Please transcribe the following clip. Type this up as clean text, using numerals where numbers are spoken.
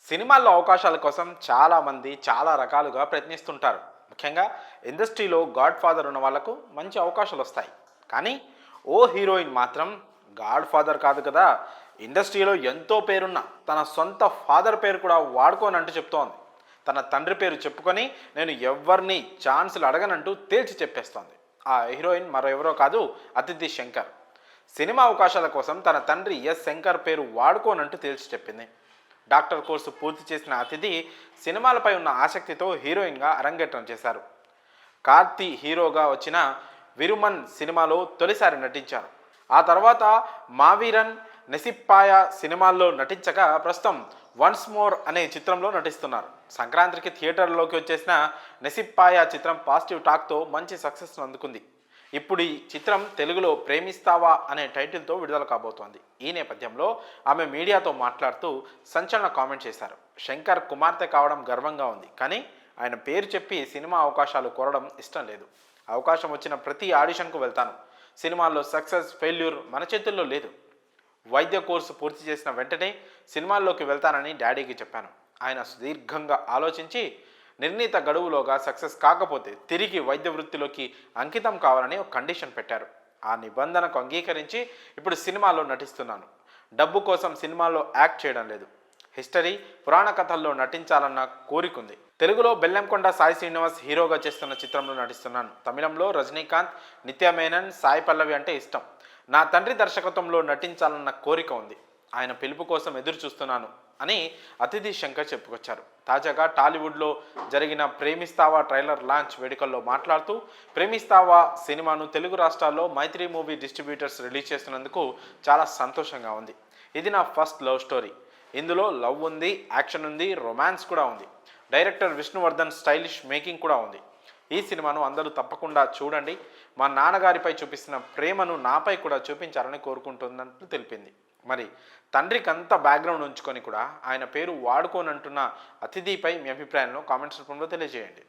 సినిమాల్లో అవకాశాల కోసం చాలామంది చాలా రకాలుగా ప్రయత్నిస్తుంటారు. ముఖ్యంగా ఇండస్ట్రీలో గాడ్ ఫాదర్ ఉన్న వాళ్ళకు మంచి అవకాశాలు వస్తాయి. కానీ ఓ హీరోయిన్ మాత్రం గాడ్ ఫాదర్ కాదు కదా, ఇండస్ట్రీలో ఎంతో పేరున్న తన సొంత ఫాదర్ పేరు కూడా వాడుకోనంటూ చెప్తోంది. తన తండ్రి పేరు చెప్పుకొని నేను ఎవరిని ఛాన్సులు అడగనంటూ తేల్చి చెప్పేస్తోంది. ఆ హీరోయిన్ మరో ఎవరో కాదు, అతిథి శంకర్. సినిమా అవకాశాల కోసం తన తండ్రి ఎస్ శంకర్ పేరు వాడుకోనంటూ తేల్చి చెప్పింది. డాక్టర్ కోర్సు పూర్తి చేసిన అతిథి సినిమాలపై ఉన్న ఆసక్తితో హీరోయిన్గా అరంగేట్రం చేశారు. కార్తీ హీరోగా వచ్చిన విరుమన్ సినిమాలో తొలిసారి నటించారు. ఆ తర్వాత మావీరన్, నెసిప్పాయ సినిమాల్లో నటించగా ప్రస్తుతం వన్స్ మోర్ అనే చిత్రంలో నటిస్తున్నారు. సంక్రాంతికి థియేటర్లోకి వచ్చేసిన నెసిప్పాయ చిత్రం పాజిటివ్ టాక్తో మంచి సక్సెస్ అందుకుంది. ఇప్పుడు ఈ చిత్రం తెలుగులో ప్రేమిస్తావా అనే టైటిల్తో విడుదల కాబోతోంది. ఈ నేపథ్యంలో ఆమె మీడియాతో మాట్లాడుతూ సంచలన కామెంట్ చేశారు. శంకర్ కుమార్తె కావడం గర్వంగా ఉంది, కానీ ఆయన పేరు చెప్పి సినిమా అవకాశాలు కోరడం ఇష్టం లేదు. అవకాశం వచ్చిన ప్రతి ఆడిషన్కు వెళ్తాను. సినిమాల్లో సక్సెస్ ఫెయిల్యూర్ మన చేతుల్లో లేదు. వైద్య కోర్సు పూర్తి చేసిన వెంటనే సినిమాల్లోకి వెళ్తానని డాడీకి చెప్పాను. ఆయన సుదీర్ఘంగా ఆలోచించి నిర్ణీత గడువులోగా సక్సెస్ కాకపోతే తిరిగి వైద్య వృత్తిలోకి అంకితం కావాలని ఒక కండిషన్ పెట్టారు. ఆ నిబంధనకు అంగీకరించి ఇప్పుడు సినిమాలో నటిస్తున్నాను. డబ్బు కోసం సినిమాలో యాక్ట్ చేయడం లేదు. హిస్టరీ, పురాణ కథల్లో నటించాలన్న కోరికుంది. తెలుగులో బెల్లంకొండ సాయి శ్రీనివాస్ హీరోగా చేస్తున్న చిత్రంలో నటిస్తున్నాను. తమిళంలో రజనీకాంత్, నిత్య మేనన్, సాయి పల్లవి అంటే ఇష్టం. నా తండ్రి దర్శకత్వంలో నటించాలన్న కోరిక ఉంది. ఆయన పిలుపు కోసం ఎదురు చూస్తున్నాను అని అతిథి శంకర్ చెప్పుకొచ్చారు. తాజాగా టాలీవుడ్లో జరిగిన ప్రేమిస్తావా ట్రైలర్ లాంచ్ వేడుకల్లో మాట్లాడుతూ ప్రేమిస్తావా సినిమాను తెలుగు రాష్ట్రాల్లో మైత్రి మూవీ డిస్ట్రిబ్యూటర్స్ రిలీజ్ చేస్తున్నందుకు చాలా సంతోషంగా ఉంది. ఇది నా ఫస్ట్ లవ్ స్టోరీ. ఇందులో లవ్ ఉంది, యాక్షన్ ఉంది, రొమాన్స్ కూడా ఉంది. డైరెక్టర్ విష్ణువర్ధన్ స్టైలిష్ మేకింగ్ కూడా ఉంది. ఈ సినిమాను అందరూ తప్పకుండా చూడండి. మా నాన్నగారిపై చూపిస్తున్న ప్రేమను నాపై కూడా చూపించాలని కోరుకుంటున్నట్లు తెలిపింది. మరి తండ్రికి అంత బ్యాక్గ్రౌండ్ ఉంచుకొని కూడా ఆయన పేరు వాడుకోనంటున్న అతిథిపై మీ అభిప్రాయాలను కామెంట్స్ రూపంలో తెలియజేయండి.